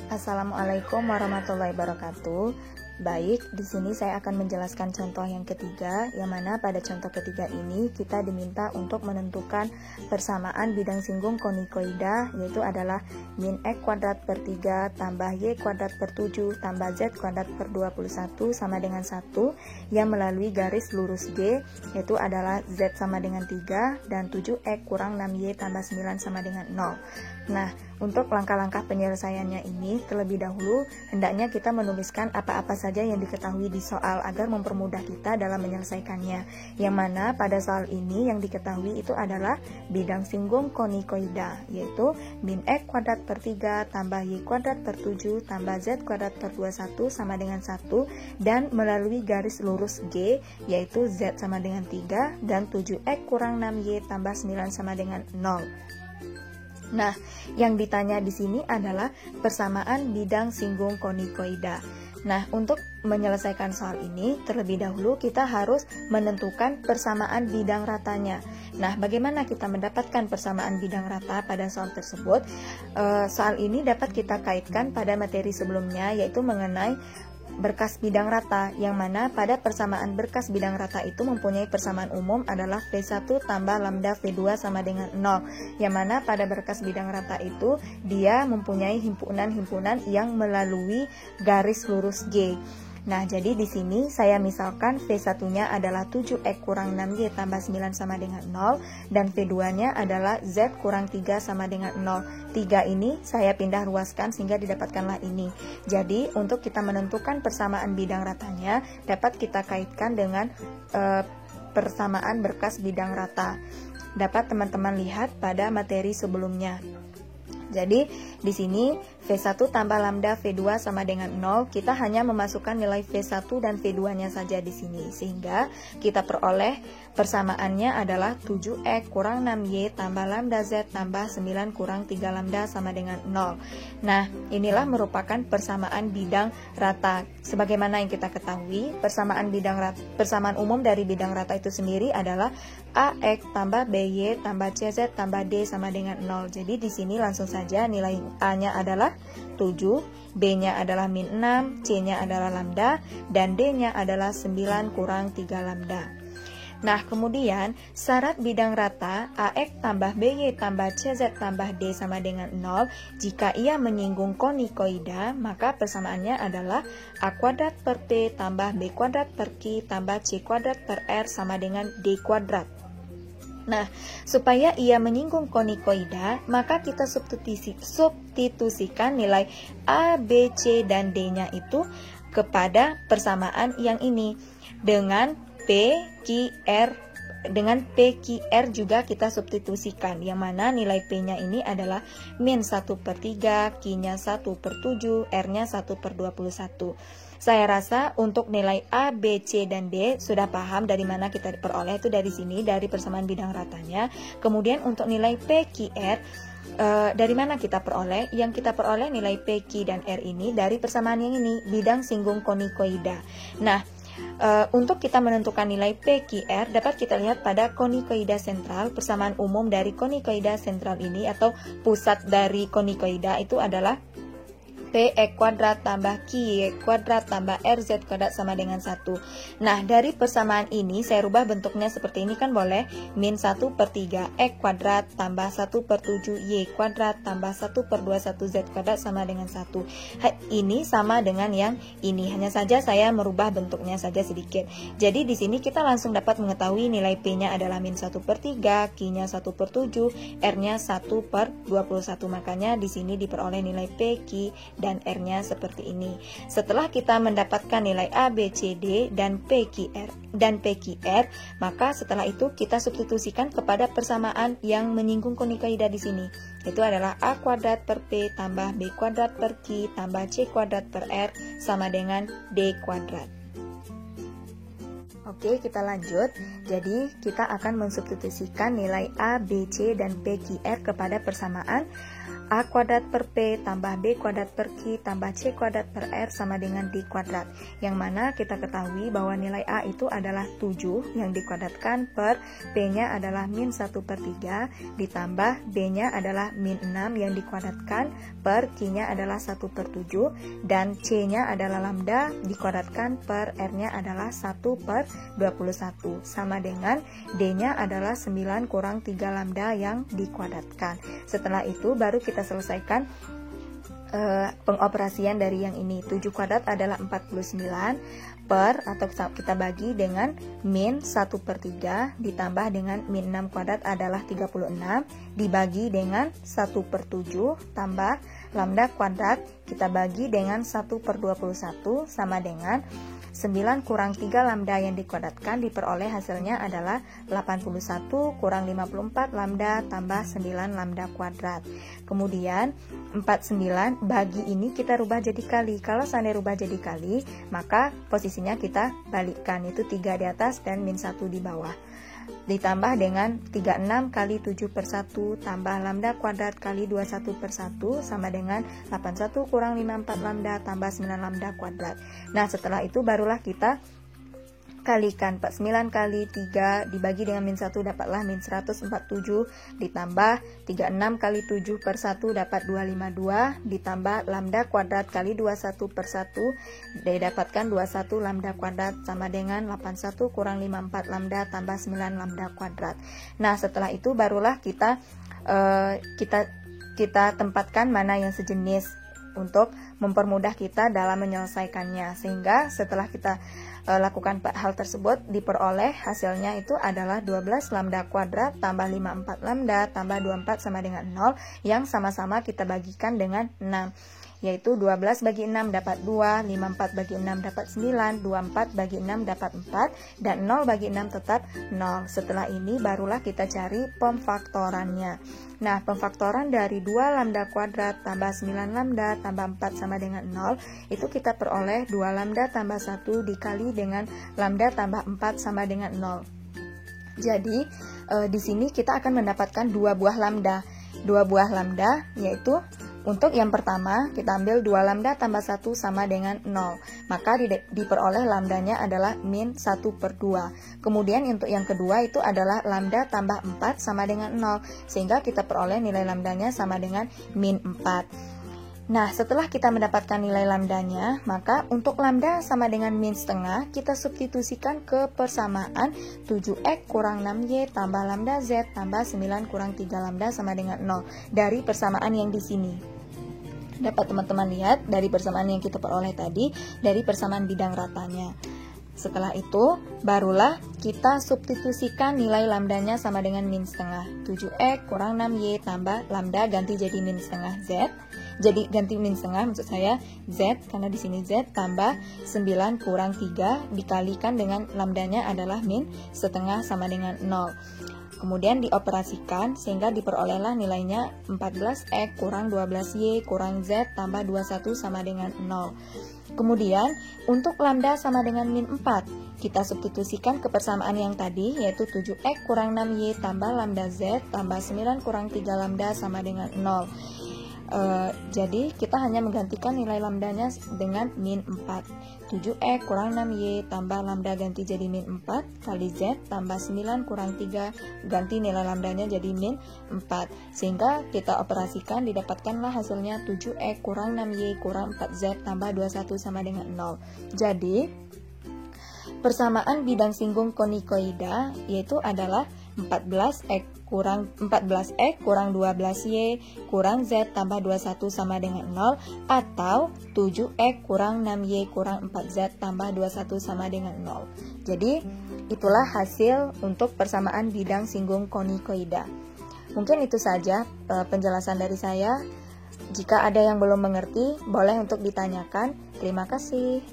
Assalamualaikum warahmatullahi wabarakatuh. Baik, di sini saya akan menjelaskan contoh yang ketiga, yang mana pada contoh ketiga ini kita diminta untuk menentukan persamaan bidang singgung konikoida, yaitu adalah min x kuadrat per 3 tambah y kuadrat per 7 tambah z kuadrat per 21 sama dengan 1, yang melalui garis lurus G, yaitu adalah z sama dengan 3 dan 7x kurang 6y tambah 9 sama dengan 0. Nah, untuk langkah-langkah penyelesaiannya ini, terlebih dahulu hendaknya kita menuliskan apa-apa saja yang diketahui di soal agar mempermudah kita dalam menyelesaikannya. Yang mana pada soal ini yang diketahui itu adalah bidang singgung konikoida, yaitu min x kuadrat per 3 tambah y kuadrat per 7 tambah z kuadrat per 21 sama dengan 1, dan melalui garis lurus G, yaitu z sama dengan 3 dan 7x kurang 6y tambah 9 sama dengan 0. Nah, yang ditanya di sini adalah persamaan bidang singgung konikoida. Nah, untuk menyelesaikan soal ini, terlebih dahulu kita harus menentukan persamaan bidang ratanya. Nah, bagaimana kita mendapatkan persamaan bidang rata pada soal tersebut? Soal ini dapat kita kaitkan pada materi sebelumnya, yaitu mengenai berkas bidang rata, yang mana pada persamaan berkas bidang rata itu mempunyai persamaan umum adalah V1 tambah lambda V2 sama dengan 0, yang mana pada berkas bidang rata itu dia mempunyai himpunan-himpunan yang melalui garis lurus G. Nah, jadi di sini saya misalkan V1-nya adalah 7x kurang 6y tambah 9 sama dengan 0, dan V2-nya adalah Z kurang 3 sama dengan 0. 3 ini saya pindah ruaskan sehingga didapatkanlah ini. Jadi, untuk kita menentukan persamaan bidang ratanya, dapat kita kaitkan dengan persamaan berkas bidang rata. Dapat teman-teman lihat pada materi sebelumnya. Jadi, di sini V1 tambah lambda V2 sama dengan 0, kita hanya memasukkan nilai V1 dan V2-nya saja di sini, sehingga kita peroleh persamaannya adalah 7x kurang 6y tambah lambda Z tambah 9 kurang 3 lambda sama dengan 0. Nah, inilah merupakan persamaan bidang rata. Sebagaimana yang kita ketahui, persamaan umum dari bidang rata itu sendiri adalah AX tambah BY tambah CZ tambah D sama dengan 0. Jadi di sini langsung saja nilai A-nya adalah 7, B-nya adalah min 6, C-nya adalah lambda, dan D-nya adalah 9 kurang 3 lambda. Nah, kemudian syarat bidang rata AX tambah BY tambah CZ tambah D sama dengan 0, jika ia menyinggung konikoida, maka persamaannya adalah A kuadrat per P tambah B kuadrat per Q tambah C kuadrat per R sama dengan D kuadrat. Nah, supaya ia menyinggung konikoida, maka kita substitusikan nilai A, B, C, dan D-nya itu kepada persamaan yang ini. Dengan P, Q, R, dengan P, Q, R juga kita substitusikan, yang mana nilai P-nya ini adalah min 1 per 3, Q-nya 1 per 7, R-nya 1 per 21. Saya rasa untuk nilai A, B, C, dan D sudah paham dari mana kita peroleh, itu dari sini, dari persamaan bidang ratanya. Kemudian untuk nilai P, Q, R, dari mana kita peroleh? Yang kita peroleh nilai P, Q, dan R ini dari persamaan yang ini, bidang singgung konikoida. Nah, untuk kita menentukan nilai P, Q, R dapat kita lihat pada konikoida sentral. Persamaan umum dari konikoida sentral ini atau pusat dari konikoida itu adalah P X kuadrat tambah Q Y kuadrat tambah RZ kuadrat sama dengan 1. Nah, dari persamaan ini saya rubah bentuknya seperti ini, kan boleh. Min 1 per 3 X kuadrat tambah 1 per 7 Y kuadrat tambah 1 per 21 Z kuadrat sama dengan 1. Ini sama dengan yang ini, hanya saja saya merubah bentuknya saja sedikit. Jadi di sini kita langsung dapat mengetahui nilai P-nya adalah min 1 per 3, Q-nya 1 per 7, R-nya 1 per 21. Makanya di sini diperoleh nilai P, Q, dan R-nya seperti ini. Setelah kita mendapatkan nilai A, B, C, D, dan PQR, maka setelah itu kita substitusikan kepada persamaan yang menyinggung konikoida di sini. Itu adalah A kuadrat per P tambah B kuadrat per Q tambah C kuadrat per R sama dengan D kuadrat. Oke, kita lanjut. Jadi, kita akan mensubstitusikan nilai A, B, C, dan PQR kepada persamaan A kuadrat per P tambah B kuadrat per Q tambah C kuadrat per R sama dengan D kuadrat. Yang mana kita ketahui bahwa nilai A itu adalah 7 yang dikuadratkan per P-nya adalah min 1 per 3 ditambah B-nya adalah min 6 yang dikuadratkan per Q-nya adalah 1 per 7 dan C-nya adalah lambda dikuadratkan per R-nya adalah 1 per 21 sama dengan D-nya adalah 9 kurang 3 lambda yang dikuadratkan. Setelah itu baru kita selesaikan pengoperasian dari yang ini. 7 kuadrat adalah 49 per, atau kita bagi dengan min 1 per 3 ditambah dengan min 6 kuadrat adalah 36 dibagi dengan 1 per 7 tambah lambda kuadrat kita bagi dengan 1 per 21 sama dengan 9 kurang 3 lambda yang dikuadratkan diperoleh hasilnya adalah 81 kurang 54 lambda tambah 9 lambda kuadrat. Kemudian 49 bagi ini kita rubah jadi kali. Kalau seandainya rubah jadi kali, maka posisinya kita balikkan, itu 3 di atas dan min 1 di bawah. Ditambah dengan 36 kali 7 per 1 tambah lambda kuadrat kali 21 per 1 sama dengan 81 kurang 54 lambda tambah 9 lambda kuadrat. Nah, setelah itu barulah kita kalikan 49 kali 3 dibagi dengan min 1 dapatlah min 147 ditambah 36 kali 7 per 1 dapat 252 ditambah lambda kuadrat kali 21 per 1 didapatkan 21 lambda kuadrat sama dengan 81 kurang 54 lambda tambah 9 lambda kuadrat. Nah, setelah itu barulah kita tempatkan mana yang sejenis untuk mempermudah kita dalam menyelesaikannya, sehingga setelah kita lakukan hal tersebut diperoleh hasilnya itu adalah 12 lambda kuadrat tambah 54 lambda tambah 24 sama dengan 0 yang sama-sama kita bagikan dengan 6, yaitu 12 bagi 6 dapat 2, 54 bagi 6 dapat 9, 24 bagi 6 dapat 4, dan 0 bagi 6 tetap 0. Setelah ini barulah kita cari pemfaktorannya. Nah, pemfaktoran dari 2 lambda kuadrat tambah 9 lambda tambah 4 sama dengan 0, itu kita peroleh 2 lambda tambah 1 dikali dengan lambda tambah 4 sama dengan 0. Jadi, di sini kita akan mendapatkan 2 buah lambda. 2 buah lambda yaitu untuk yang pertama, kita ambil 2 lambda tambah 1 sama dengan 0. Maka diperoleh lambdanya adalah min 1 per 2. Kemudian untuk yang kedua itu adalah lambda tambah 4 sama dengan 0. Sehingga kita peroleh nilai lambdanya sama dengan min 4. Nah, setelah kita mendapatkan nilai lambdanya, maka untuk lambda sama dengan min setengah, kita substitusikan ke persamaan 7x kurang 6y tambah lambda z tambah 9 kurang 3 lambda sama dengan 0 dari persamaan yang di sini. Dapat teman-teman lihat dari persamaan yang kita peroleh tadi, dari persamaan bidang ratanya. Setelah itu, barulah kita substitusikan nilai lambdanya sama dengan min setengah. 7x kurang 6y tambah lambda ganti jadi min setengah z. Jadi ganti min setengah maksud saya z, karena di sini z tambah 9 kurang 3 dikalikan dengan lambdanya adalah min setengah sama dengan 0. Kemudian dioperasikan sehingga diperolehlah nilainya 14x kurang 12y kurang z tambah 21 sama dengan 0. Kemudian untuk lambda sama dengan min 4, kita substitusikan ke persamaan yang tadi, yaitu 7x kurang 6y tambah lambda z tambah 9 kurang 3 lambda sama dengan 0. Jadi kita hanya menggantikan nilai lambdanya dengan min 4. 7x kurang 6y tambah lambda ganti jadi min 4 kali z tambah 9 kurang 3 ganti nilai lambdanya jadi min 4. Sehingga kita operasikan didapatkanlah hasilnya 7x kurang 6y kurang 4z tambah 21 sama dengan 0. Jadi persamaan bidang singgung konikoida yaitu adalah 14x kurang 12y kurang z tambah 21 sama dengan 0 atau 7x kurang 6y kurang 4z tambah 21 sama dengan 0. Jadi itulah hasil untuk persamaan bidang singgung konikoida. Mungkin itu saja penjelasan dari saya. Jika ada yang belum mengerti, boleh untuk ditanyakan. Terima kasih.